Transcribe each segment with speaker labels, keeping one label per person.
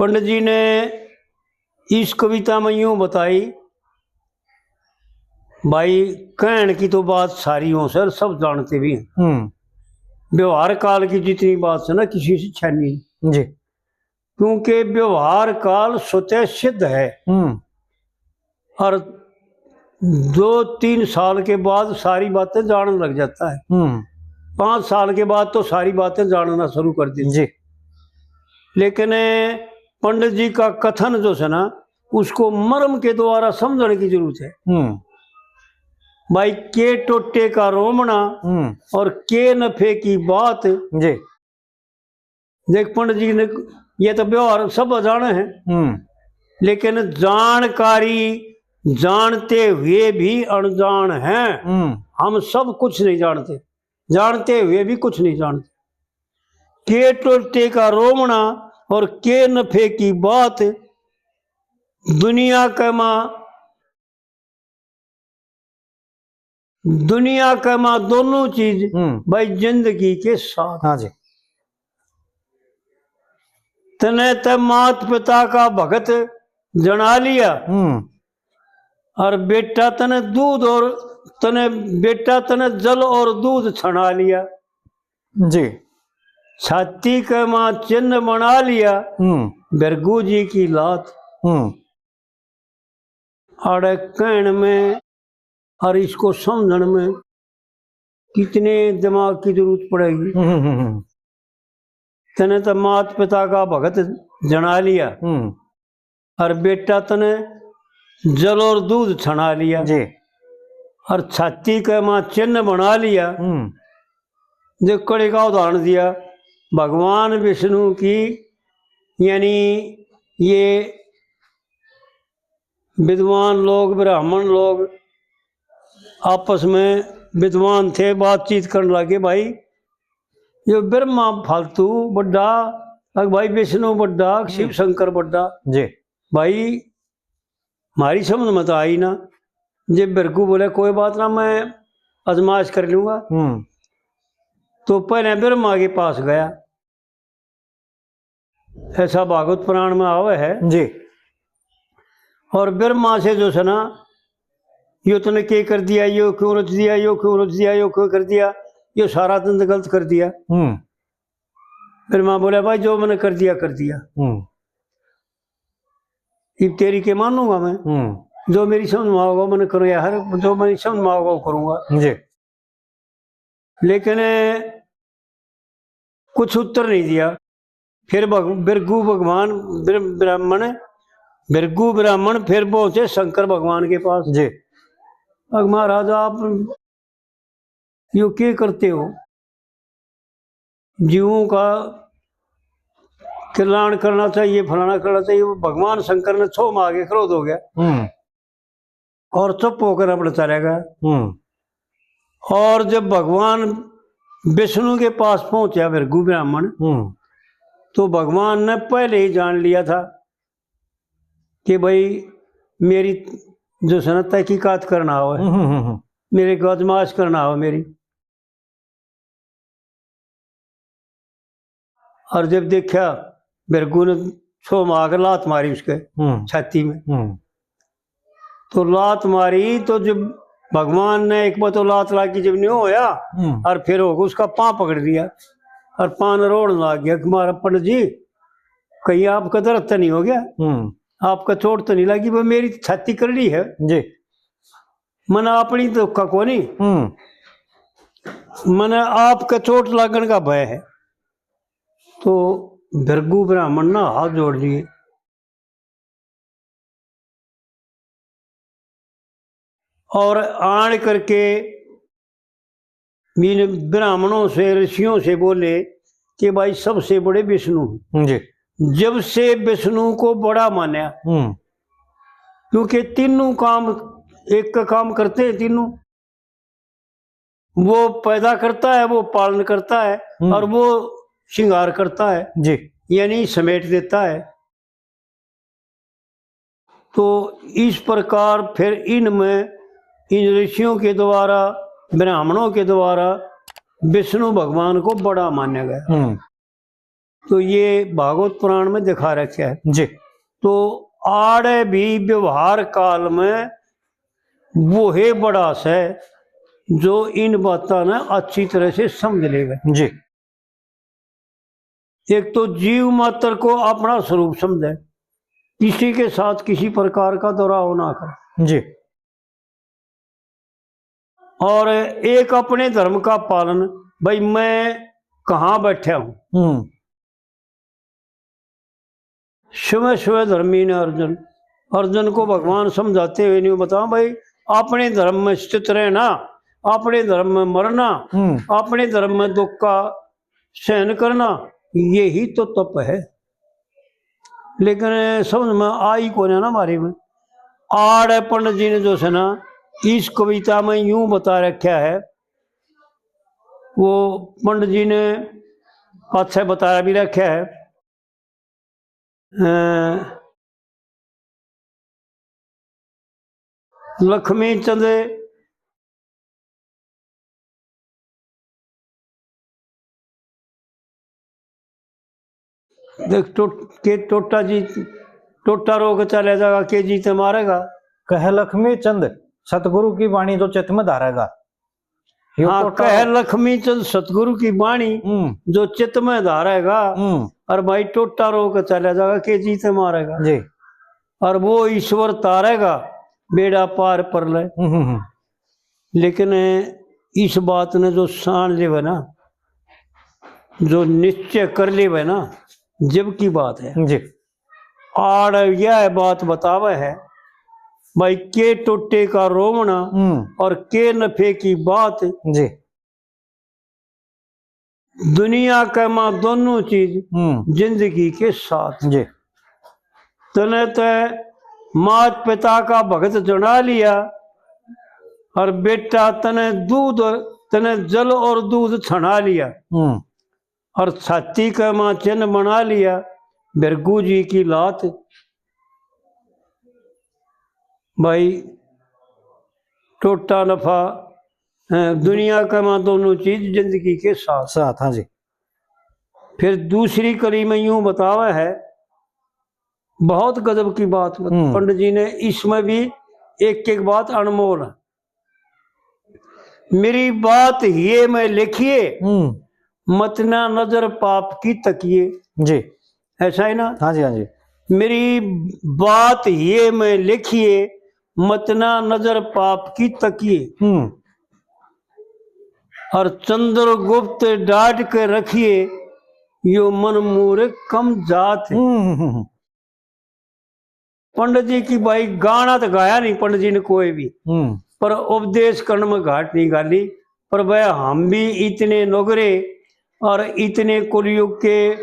Speaker 1: पंडित जी ने इस कविता में यूं बताई, भाई कहने की तो बात सारी हो सर, सब जानते भी हैं। व्यवहार काल की जितनी बात है ना, किसी से छानी जी, क्योंकि व्यवहार काल स्वतः सिद्ध है। और 2-3 साल के बाद सारी बातें जानने लग जाता है। 5 साल के बाद तो सारी बातें जानना शुरू कर दी जी। लेकिन पंडित जी का कथन जो है ना, उसको मर्म के द्वारा समझने की जरूरत है। भाई के टोटे का रोमना और के नफे की बात जी। देख पंडित जी ने ये तो व्यवहार सब जाने हैं, लेकिन जानकारी जानते हुए भी अनजान हैं। हम सब कुछ नहीं जानते, जानते हुए भी कुछ नहीं जानते। के टोटे का रोमना और के नफे की बात, दुनिया का माँ दोनों चीज भाई जिंदगी के साथ। हाँ जी। तने तब मात पिता का भगत जना लिया, और बेटा तने दूध और बेटा तने जल और दूध छना लिया जी। छाती का माँ चिन्ह बना लिया भृगु जी की लात। अरे कहने में और इसको समझने में कितने दिमाग की जरूरत पड़ेगी। तने तो माता पिता का भगत जना लिया, और बेटा तने जल और दूध छना लिया जी। और छाती का माँ चिन्ह बना लिया। जो कड़ी का उदाहरण दिया भगवान विष्णु की, यानी ये विद्वान लोग ब्राह्मण लोग आपस में विद्वान थे, बातचीत करने लगे। भाई ये ब्रह्मा फालतू बड्डा, भाई विष्णु बड्डा, शिव शंकर बड्डा जी। भाई हमारी समझ में तो आई ना। जब भृगु बोले कोई बात ना, मैं आजमाइश कर लूंगा, तो पहले ब्रह्मा के पास गया। ऐसा भागवत पुराण में आवे है जी। और ब्रह्मा से जो है ना, यो तूने क्या कर दिया, यो क्यों रच दिया, यो क्यों रच दिया, यो क्यों कर दिया, यो सारा तुमने गलत कर दिया। ब्रह्मा बोला भाई जो मैंने कर दिया कर दिया, अब तेरी के मानूंगा मैं। जो मेरी समझ में होगा मैंने करो यार, जो मेरी समझ में होगा वो करूंगा जी। लेकिन कुछ उत्तर नहीं दिया। फिर भृगु ब्राह्मण फिर पहुंचे शंकर भगवान के पास जी। महाराज आप यो क्या करते हो, जीवों का कल्याण करना चाहिए, फलाना करना चाहिए। भगवान शंकर ने छो मांगे, क्रोध हो गया और चुप होकर अपने चले गया। और जब भगवान विष्णु के पास पहुंचा भृगु ब्राह्मण, तो भगवान ने पहले ही जान लिया था कि भाई मेरी जो है ना तहकीकात करना हो, मेरे को आजमाइश करना हो मेरी। और जब देखा भृगु ने छो मार लात मारी उसके छाती में, तो लात मारी तो जब भगवान ने एक बार तो लात लागी, जब नहीं होया और फिर होगा उसका पाँव पकड़ दिया और पान रोड़ने लग गया कि मारा पंडित जी कहीं आपका दर्द तो नहीं हो गया, आपका चोट तो नहीं लगी। वो मेरी छाती कर ली है जी, मैंने अपनी धोखा को नहीं, मैंने आपका चोट लगने का भय है। तो भृगु ब्राह्मण ना हाथ जोड़ लिए और आड़ करके ब्राह्मणों से ऋषियों से बोले कि भाई सबसे बड़े विष्णु जी। जब से विष्णु को बड़ा माना, क्योंकि तीनों काम एक का काम करते हैं तीनों, वो पैदा करता है, वो पालन करता है और वो श्रृंगार करता है जी, यानी समेट देता है। तो इस प्रकार फिर इनमें इन ऋषियों के द्वारा ब्राह्मणों के द्वारा विष्णु भगवान को बड़ा माना गया। तो ये भागवत पुराण में दिखा रखा है
Speaker 2: जी।
Speaker 1: तो आड़े भी व्यवहार काल में वो है बड़ा से जो इन बातों ने अच्छी तरह से समझ लेगा
Speaker 2: जी।
Speaker 1: एक तो जीव मात्र को अपना स्वरूप समझे, किसी के साथ किसी प्रकार का दुराव ना करे
Speaker 2: जी।
Speaker 1: और एक अपने धर्म का पालन, भाई मैं कहाँ बैठा हूं। शिव शिव धर्मी ने अर्जुन को भगवान समझाते हुए नहीं बताओ भाई अपने धर्म में स्थित रहना, अपने धर्म में मरना, अपने धर्म में दुख का सहन करना, यही तो तप है। लेकिन समझ में आई कौन है ना हमारी में। आड़ पंडित जी ने जो है ना इस कविता में यूं बता रखा है, वो पंडित जी ने अच्छा बताया भी रखा है। लक्ष्मी चंद देख टोटा जी टोटा रोग चले जाएगा के जीते मारेगा।
Speaker 2: कह लक्ष्मी चंद सतगुरु की वाणी जो चित्त में धारेगा।
Speaker 1: हाँ, कह लक्ष्मी चंद सतगुरु की वाणी जो चित्त में धारेगा। और भाई टोटा रोग चले जाएगा के जीते मारेगा
Speaker 2: जी।
Speaker 1: और वो ईश्वर तारेगा बेड़ा पार पर ले। लेकिन इस बात ने जो सान ले ना, जो निश्चय कर ले ना, जब की बात है
Speaker 2: जी।
Speaker 1: आड़ यह बात बतावे है भाई के टोटे का रोवना और के नफे की बात
Speaker 2: जी।
Speaker 1: दुनिया के मां दोनों चीज जिंदगी के साथ
Speaker 2: जी।
Speaker 1: तने तय मात पिता का भगत चढ़ा लिया और बेटा तने जल और दूध छना लिया और छाती का मां चिन्ह बना लिया बिरगू जी की लात। भाई टोटा नफा दुनिया का मां दोनों चीज जिंदगी के साथ
Speaker 2: साथ। हाँ जी।
Speaker 1: फिर दूसरी कड़ी में यूं बतावा है, बहुत गजब की बात पंडित जी ने इसमें भी एक एक बात अनमोल है। मेरी बात ये मैं लिखिए मत ना नजर पाप की तकिए।
Speaker 2: जी।
Speaker 1: ऐसा है ना।
Speaker 2: हाँ जी। हाँ जी।
Speaker 1: मेरी बात ये मैं लिखिए मत ना नजर पाप की तकिए और चंद्रगुप्त डांट के रखिए यो मन मूर्ख कम जात है। पंडित जी की भाई गाना तो गाया नहीं पंडित जी ने कोई भी, पर उपदेश कर्ण में घाट नहीं गाली। पर वह हम भी इतने नौकरे और इतने कुलयुग के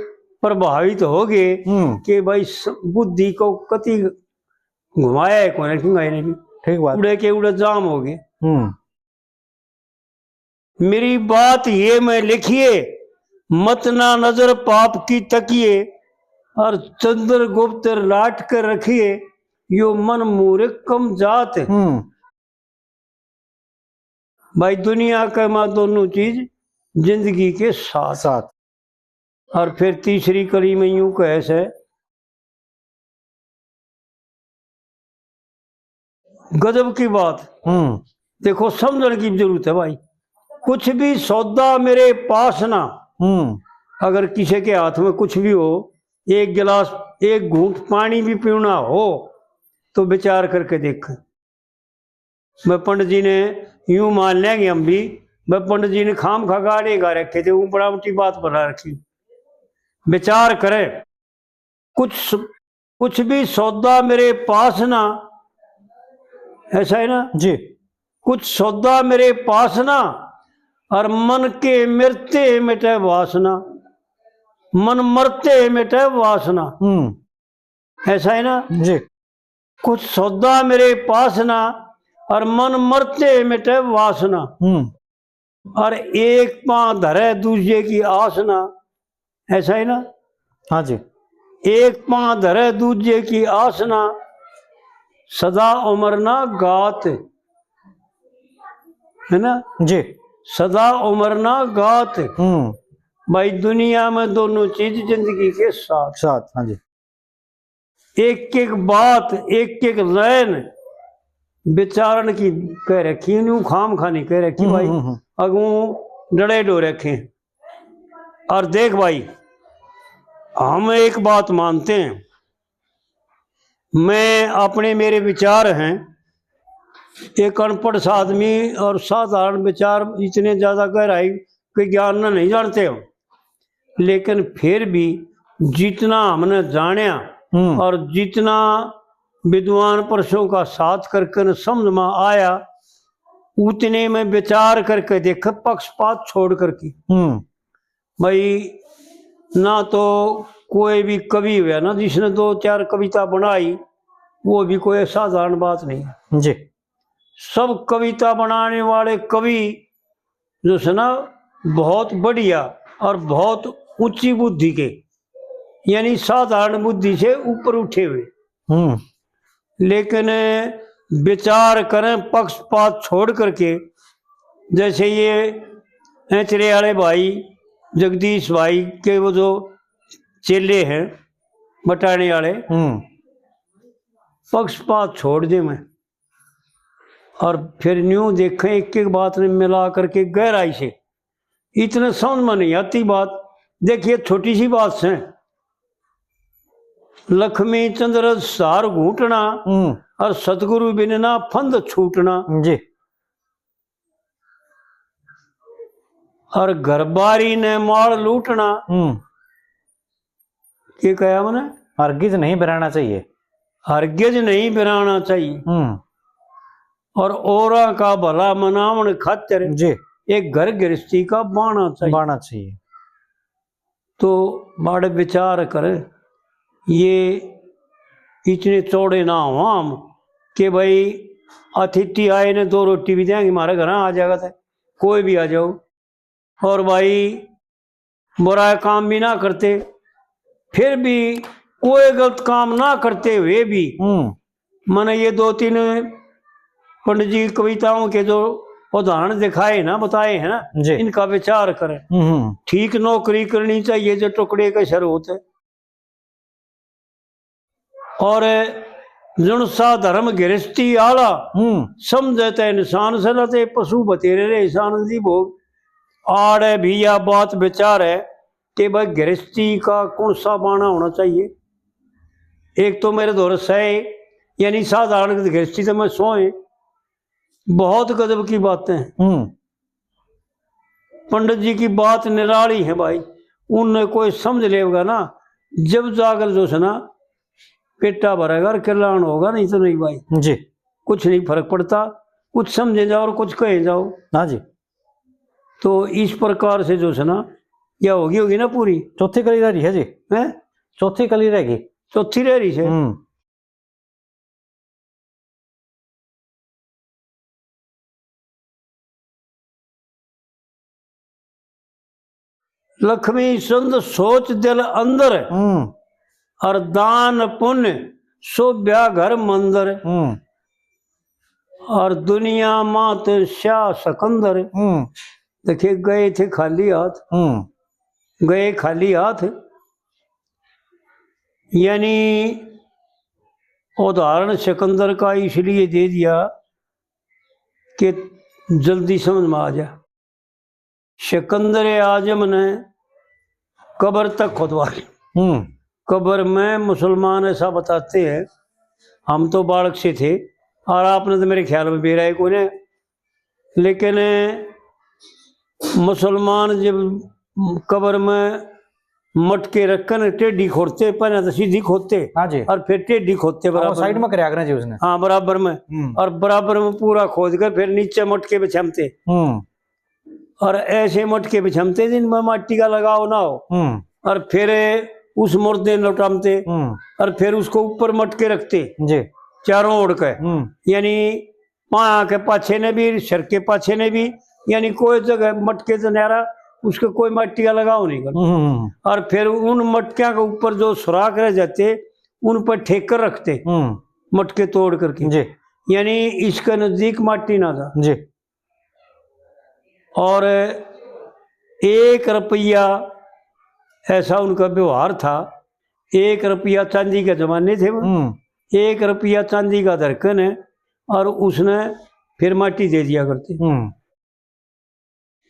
Speaker 1: प्रभावित हो गए कि भाई बुद्धि को कति घुमाया है कोई नहीं भी।
Speaker 2: ठीक बात।
Speaker 1: उड़े के उड़े जाम हो गए। मेरी बात ये मैं लिखिए मत ना नजर पाप की तकिए और चंद्रगुप्त लाट कर रखिए यो मन मूर्ख कम जात। भाई दुनिया का मां दोनों चीज जिंदगी के साथ
Speaker 2: साथ।
Speaker 1: और फिर तीसरी कड़ी में यूं कहे से गजब की बात। देखो समझने की जरूरत है भाई। कुछ भी सौदा मेरे पास ना, अगर किसी के हाथ में कुछ भी हो, एक गिलास एक घूंट पानी भी पीना हो तो विचार करके देख। मैं पंडित जी ने यूं मान लेंगे हम भी, मैं पंडित जी ने खाम खा गाड़े गा रखे थे, बड़ा मोटी बात बना रखी। विचार करे कुछ भी सौदा मेरे पास ना, ऐसा है ना
Speaker 2: जी।
Speaker 1: कुछ सौदा मेरे पास ना और मन के मरते मिटे वासना, मन मरते मिटे वासना। ऐसा है ना
Speaker 2: जी।
Speaker 1: कुछ सौदा मेरे पास ना और मन मरते मिटे वासना और एक पांव धरे दूसरे की आसना। ऐसा है ना।
Speaker 2: हाँ जी।
Speaker 1: एक पांव धरे दूसरे की आसना सदा उम्र ना गात, है ना
Speaker 2: जी।
Speaker 1: सदा उम्र ना गात। भाई दुनिया में दोनों चीज जिंदगी के साथ
Speaker 2: साथ। हाँ जी।
Speaker 1: एक एक बात एक एक लाइन विचारण की कह रखी, न्यू खाम खानी कह रखी भाई, अगू डरे डो रखे। और देख भाई, हम एक बात मानते हैं, मैं अपने मेरे विचार हैं, एक अनपढ़ आदमी और साधारण विचार इतने ज्यादा गहराई के ज्ञान ना नहीं जानते हो, लेकिन फिर भी जितना हमने जाना और जितना विद्वान पुरुषों का साथ करके समझ में आया, उतने में विचार करके देख, पक्षपात छोड़ करके। भाई ना तो कोई भी कवि हुआ ना जिसने 2-4 कविता बनाई, वो भी कोई साधारण बात नहीं है
Speaker 2: जी।
Speaker 1: सब कविता बनाने वाले कवि जो है ना बहुत बढ़िया और बहुत ऊंची बुद्धि के, यानी साधारण बुद्धि से ऊपर उठे हुए, लेकिन विचार करें पक्षपात छोड़ करके। जैसे ये ऐचरे वाले भाई जगदीश भाई के वो जो चेले हैं बटाने वाले, पक्षपात छोड़ दे मैं, और फिर न्यू देखें एक एक बात ने मिला करके गहराई से, इतने समझ में नहीं आती बात। देखिए छोटी सी बात है, लक्ष्मी चंद्र सार घूटना और सतगुरु बिनना फंद छूटना
Speaker 2: जी।
Speaker 1: और घरबारी ने माल लूटना। ये कहा मैंने,
Speaker 2: हरगिज नहीं बिराना चाहिए,
Speaker 1: हरगिज नहीं बिराना चाहिए। और औरा का भला मनावन खातिर
Speaker 2: जी
Speaker 1: एक घर गृहस्थी का बाना चाहिए। तो बड़े विचार करे, ये इतने चौड़े ना हो हम कि भाई अतिथि आए ने 2 रोटी भी देंगे हमारे घर आ जाएगा, था कोई भी आ जाओ, और भाई बुरा काम भी ना करते, फिर भी कोई गलत काम ना करते हुए भी मैंने ये 2-3 पंडित जी कविताओं के जो उदाहरण दिखाए ना, बताए हैं ना, इनका विचार करें। ठीक नौकरी करनी चाहिए जो टुकड़े के सर होते, और जुनसा धर्म गृहस्थी आला समझते इंसान सलते पशु बतेरे रे ईशानंदी भोग। आड़े भी यह बात विचार है कि भाई गृहस्थी का कौन सा बाना होना चाहिए। एक तो मेरे दौर से यानी साधारण गृहस्थी तो मैं सोए, बहुत गजब की बातें हैं। पंडित जी की बात निराली है भाई, उनने कोई समझ लेगा ना, जब जाकर जो है ना पेटा भरेगा और कल्याण होगा, नहीं तो नहीं भाई जी, कुछ नहीं फर्क पड़ता, कुछ समझे जाओ और कुछ कहे जाओ। हाँ जी। तो इस प्रकार से जो है ना यह होगी ना पूरी।
Speaker 2: चौथी कली रह रही है जी,
Speaker 1: है
Speaker 2: चौथी कली रहेगी,
Speaker 1: चौथी रह रही है। लक्ष्मी संद सोच दिल अंदर और दान पुण्य सो ब्याह घर मंदिर, और दुनिया मात शाह सकंदर। देखिए गए थे खाली हाथ, गए खाली हाथ, यानी उदाहरण सिकंदर का इसलिए दे दिया कि जल्दी समझ में आ जाए। सिकंदर आजम ने कब्र तक खुदवाई, कब्र में मुसलमान ऐसा बताते हैं, हम तो बालक से थे और आपने तो मेरे ख्याल में बेरा है कोई ने, लेकिन मुसलमान जब कब्र में मटके रखकर टेढ़ी खोदते, पहले तो सीधी खोदते और फिर टेढ़ी खोदते बराबर
Speaker 2: साइड में कराया जी उसने,
Speaker 1: हाँ बराबर में, और बराबर में पूरा खोद कर फिर नीचे मटके बिछाते, और ऐसे मटके बिछाते जिनमें मिट्टी का लगाव ना हो, और फिर उस मुर्दे लौटाते और फिर उसको ऊपर मटके रखते जी, चारों ओर के, यानी पाया के पाछे ने भी सर के पाछे ने भी, यानी कोई जगह मटके से न्यारा उसके कोई मट्टी का लगाव नहीं करते, और फिर उन मटकिया के ऊपर जो सुराख रह जाते उन पर ठेकर रखते मटके तोड़ करके जी, यानी इसके नजदीक माटी ना था जी। और 1 रुपया ऐसा उनका व्यवहार था। 1 रुपया चांदी के जमाने थे वो। 1 रुपया चांदी का दरकन है और उसने फिर माटी दे दिया करते।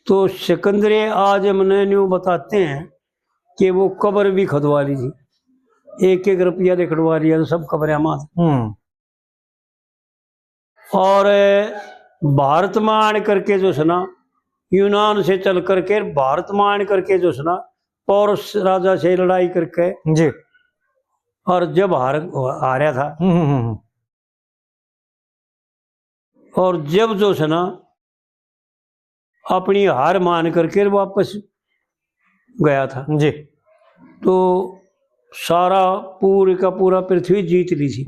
Speaker 1: तो सिकंदरे आज हमने न्यू बताते हैं कि वो कब्र भी खुदवा ली थी, 1-1 रुपया लिखवा लिया तो सब कब्रें मात। और भारत में आने करके जो सुना, यूनान से चल करके भारत में आने करके जो सुना, पौरस राजा से लड़ाई करके
Speaker 2: जी,
Speaker 1: और जब हारा था, और जब जो सुना अपनी हार मान करके वापस गया था
Speaker 2: जी,
Speaker 1: तो सारा पूरे का पूरा पृथ्वी जीत ली थी,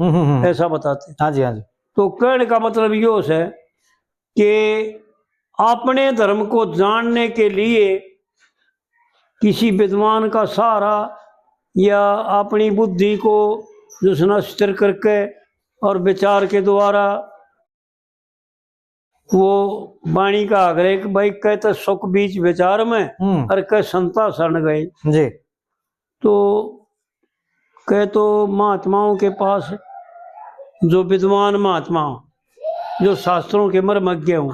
Speaker 1: ऐसा बताते।
Speaker 2: हाँ जी, हाँ जी।
Speaker 1: तो कहने का मतलब ये है कि अपने धर्म को जानने के लिए किसी विद्वान का सहारा या अपनी बुद्धि को जो सुना स्थिर करके और विचार के द्वारा वो वाणी का आग्रह कि भाई कहते सुख बीच विचार में और कह संता शरण गए
Speaker 2: जी।
Speaker 1: तो कह तो महात्माओं के पास जो विद्वान महात्मा जो शास्त्रों के मर्मज्ञ हो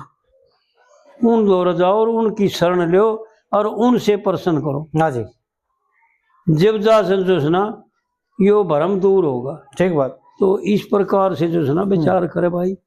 Speaker 1: उन दौर जाओ और उनकी शरण लो और उनसे प्रश्न करो।
Speaker 2: हाँ जी।
Speaker 1: जब जा जो सुना यो भरम दूर होगा।
Speaker 2: ठीक बात।
Speaker 1: तो इस प्रकार से जो सुना विचार करे भाई।